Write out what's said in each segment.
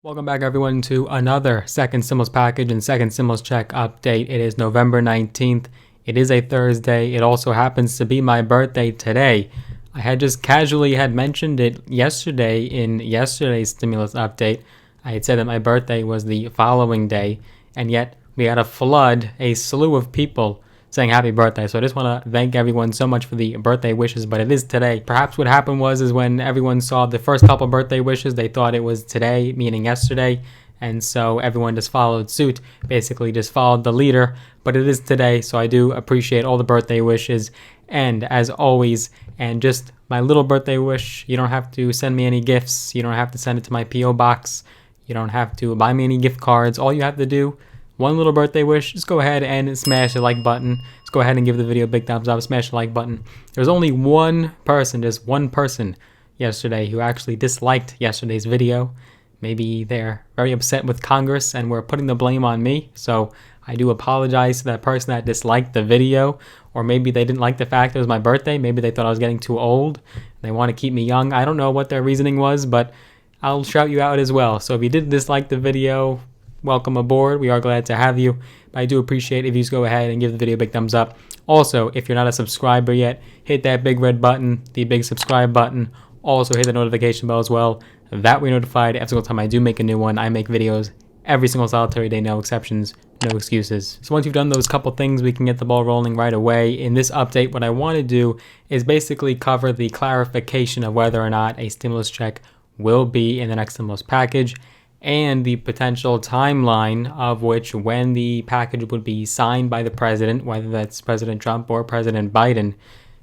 Welcome back everyone to another second stimulus package and second stimulus check update. It is November 19th. It is a Thursday. It also happens to be my birthday today. I had just casually mentioned it yesterday in yesterday's stimulus update. I had said that my birthday was the following day, and yet we had a slew of people saying happy birthday. So I just want to thank everyone so much for the birthday wishes, but it is today. Perhaps what happened is when everyone saw the first couple birthday wishes, they thought it was today, meaning yesterday, and so everyone just followed suit, basically just followed the leader, but it is today, so I do appreciate all the birthday wishes. And as always, and just my little birthday wish, you don't have to send me any gifts, you don't have to send it to my P.O. box, you don't have to buy me any gift cards. All you have to do, one little birthday wish, just go ahead and smash the like button. Just go ahead and give the video a big thumbs up, smash the like button. There's only just one person yesterday who actually disliked yesterday's video. Maybe they're very upset with Congress and were putting the blame on me. So I do apologize to that person that disliked the video. Or maybe they didn't like the fact it was my birthday. Maybe they thought I was getting too old. They want to keep me young. I don't know what their reasoning was, but I'll shout you out as well. So if you did dislike the video, welcome aboard. We are glad to have you. But I do appreciate if you just go ahead and give the video a big thumbs up. Also, if you're not a subscriber yet, hit that big red button, the big subscribe button. Also hit the notification bell as well. That way you're notified every single time I do make a new one. I make videos every single solitary day, no exceptions, no excuses. So once you've done those couple things, we can get the ball rolling right away. In this update, what I want to do is basically cover the clarification of whether or not a stimulus check will be in the next stimulus package, and the potential timeline of when the package would be signed by the president, whether that's President Trump or President Biden.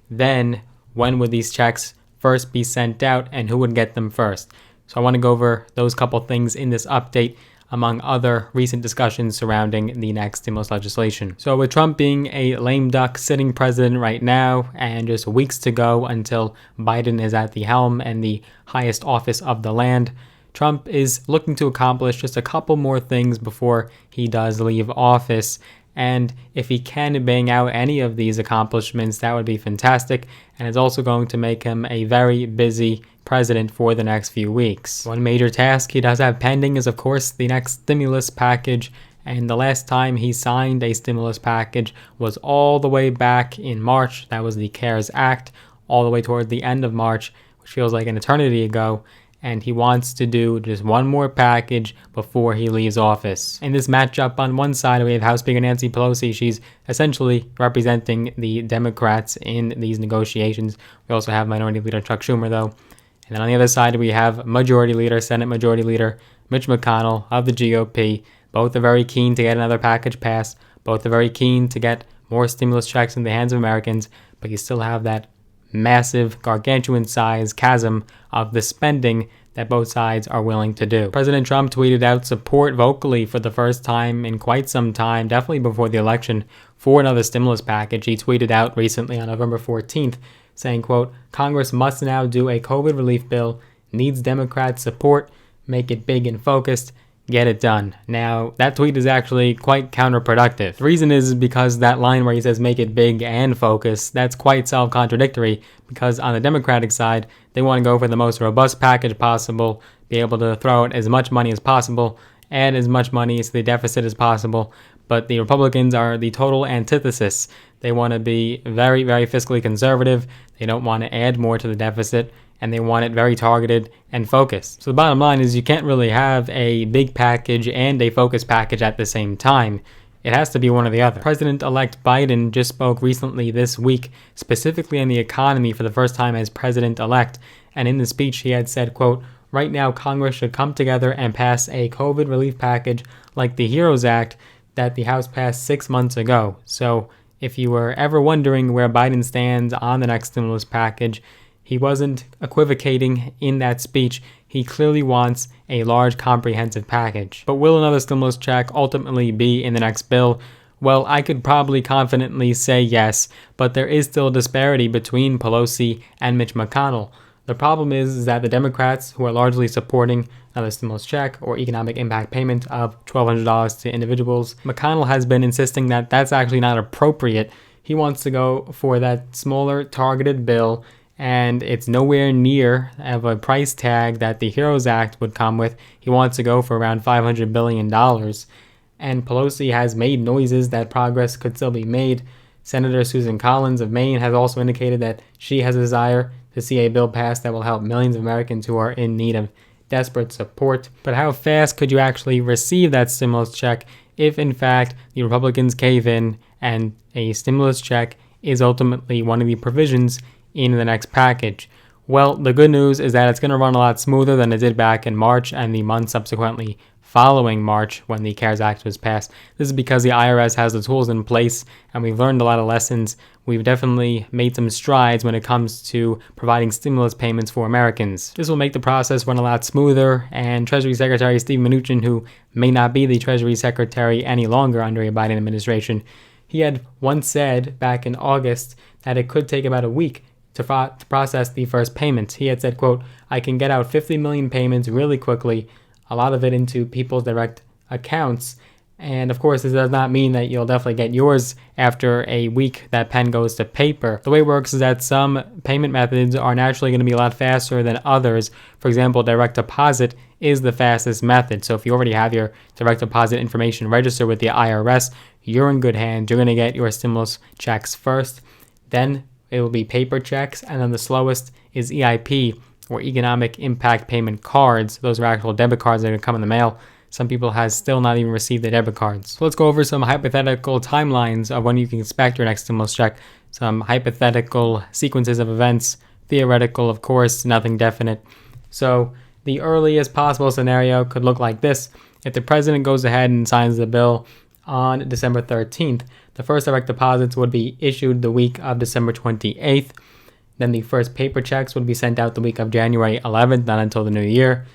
Then when would these checks first be sent out and who would get them first? So I want to go over those couple things in this update, among other recent discussions surrounding the next stimulus legislation. So with Trump being a lame duck sitting president right now and just weeks to go until Biden is at the helm and the highest office of the land, Trump is looking to accomplish just a couple more things before he does leave office. And if he can bang out any of these accomplishments, that would be fantastic. And it's also going to make him a very busy president for the next few weeks. One major task he does have pending is, of course, the next stimulus package. And the last time he signed a stimulus package was all the way back in March. That was the CARES Act, all the way toward the end of March, which feels like an eternity ago. And he wants to do just one more package before he leaves office. In this matchup, on one side, we have House Speaker Nancy Pelosi. She's essentially representing the Democrats in these negotiations. We also have Minority Leader Chuck Schumer, though. And then on the other side, we have Senate Majority Leader Mitch McConnell of the GOP. Both are very keen to get another package passed. Both are very keen to get more stimulus checks in the hands of Americans. But you still have that massive, gargantuan size chasm of the spending that both sides are willing to do. President Trump tweeted out support vocally for the first time in quite some time, definitely before the election, for another stimulus package. He tweeted out recently on November 14th saying, quote, "Congress must now do a COVID relief bill, needs Democrats' support, make it big and focused, get it done." Now, that tweet is actually quite counterproductive. The reason is because that line where he says make it big and focus, that's quite self-contradictory, because on the Democratic side, they want to go for the most robust package possible, be able to throw out as much money as possible, add as much money to the deficit as possible. But the Republicans are the total antithesis. They want to be very, very fiscally conservative. They don't want to add more to the deficit, and they want it very targeted and focused. So the bottom line is you can't really have a big package and a focused package at the same time. It has to be one or the other. President-elect Biden just spoke recently this week, specifically on the economy for the first time as president-elect. And in the speech, he had said, quote, "Right now, Congress should come together and pass a COVID relief package like the HEROES Act that the House passed 6 months ago." So if you were ever wondering where Biden stands on the next stimulus package, he wasn't equivocating in that speech. He clearly wants a large, comprehensive package. But will another stimulus check ultimately be in the next bill? Well, I could probably confidently say yes, but there is still a disparity between Pelosi and Mitch McConnell. The problem is that the Democrats, who are largely supporting another stimulus check or economic impact payment of $1,200 to individuals, McConnell has been insisting that that's actually not appropriate. He wants to go for that smaller, targeted bill and it's nowhere near of a price tag that the HEROES Act would come with. He wants to go for around $500 billion. And Pelosi has made noises that progress could still be made. Senator Susan Collins of Maine has also indicated that she has a desire to see a bill passed that will help millions of Americans who are in need of desperate support. But how fast could you actually receive that stimulus check if, in fact, the Republicans cave in and a stimulus check is ultimately one of the provisions in the next package? Well, the good news is that it's going to run a lot smoother than it did back in March and the month subsequently following March when the CARES Act was passed. This is because the IRS has the tools in place and we've learned a lot of lessons. We've definitely made some strides when it comes to providing stimulus payments for Americans. This will make the process run a lot smoother, and Treasury Secretary Steve Mnuchin, who may not be the Treasury Secretary any longer under a Biden administration, he had once said back in August that it could take about a week to process the first payment. He had said, quote, "I can get out 50 million payments really quickly, a lot of it into people's direct accounts." And of course, this does not mean that you'll definitely get yours after a week that pen goes to paper. The way it works is that some payment methods are naturally going to be a lot faster than others. For example, direct deposit is the fastest method. So if you already have your direct deposit information registered with the IRS, you're in good hands. You're going to get your stimulus checks first. Then it will be paper checks. And then the slowest is EIP, or Economic Impact Payment Cards. Those are actual debit cards that are going to come in the mail. Some people have still not even received their debit cards. So let's go over some hypothetical timelines of when you can expect your next stimulus check. Some hypothetical sequences of events. Theoretical, of course, nothing definite. So the earliest possible scenario could look like this. If the president goes ahead and signs the bill on December 13th, the first direct deposits would be issued the week of December 28th. Then the first paper checks would be sent out the week of January 11th, not until the new year.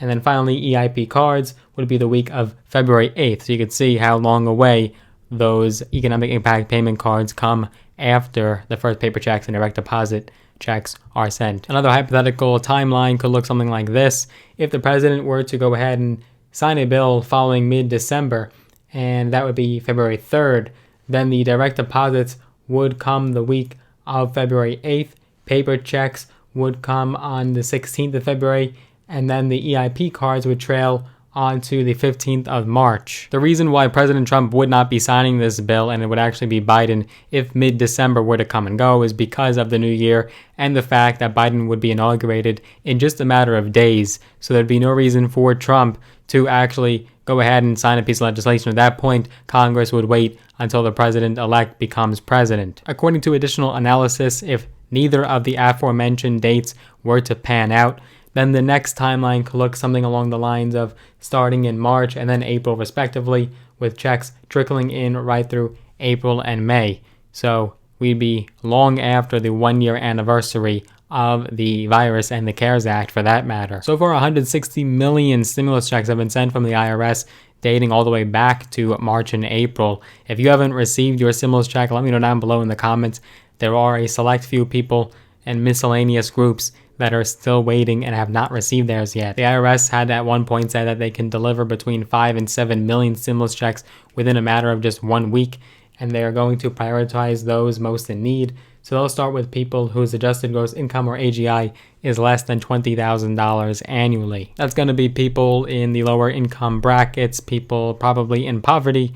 And then finally, EIP cards would be the week of February 8th. So you can see how long away those economic impact payment cards come after the first paper checks and direct deposit checks are sent. Another hypothetical timeline could look something like this. If the president were to go ahead and sign a bill following mid-December, and that would be February 3rd, then the direct deposits would come the week of February 8th. Paper checks would come on the 16th of February, and then the EIP cards would trail on to the 15th of March. The reason why President Trump would not be signing this bill, and it would actually be Biden if mid-December were to come and go, is because of the new year and the fact that Biden would be inaugurated in just a matter of days. So there'd be no reason for Trump to actually go ahead and sign a piece of legislation. At that point, Congress would wait until the president-elect becomes president. According to additional analysis, if neither of the aforementioned dates were to pan out, then the next timeline could look something along the lines of starting in March and then April respectively, with checks trickling in right through April and May. So we'd be long after the 1-year anniversary of the virus and the CARES Act for that matter. So far, 160 million stimulus checks have been sent from the IRS, dating all the way back to March and April. If you haven't received your stimulus check, let me know down below in the comments. There are a select few people and miscellaneous groups that are still waiting and have not received theirs yet. The IRS had at one point said that they can deliver between 5 and 7 million stimulus checks within a matter of just 1 week, and they are going to prioritize those most in need. So they'll start with people whose adjusted gross income, or AGI, is less than $20,000 annually. That's going to be people in the lower income brackets, people probably in poverty,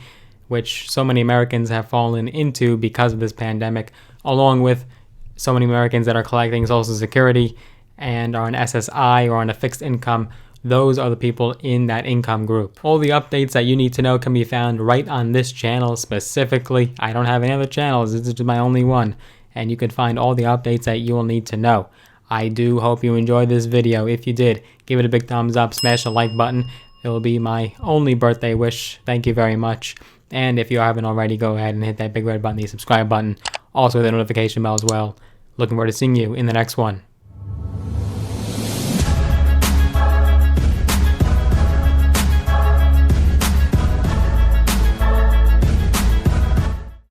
which so many Americans have fallen into because of this pandemic, along with so many Americans that are collecting Social Security and are on SSI or on a fixed income. Those are the people in that income group. All the updates that you need to know can be found right on this channel specifically. I don't have any other channels. This is my only one. And you can find all the updates that you will need to know. I do hope you enjoyed this video. If you did, give it a big thumbs up, smash the like button. It will be my only birthday wish. Thank you very much. And if you haven't already, go ahead and hit that big red button, the subscribe button. Also the notification bell as well. Looking forward to seeing you in the next one.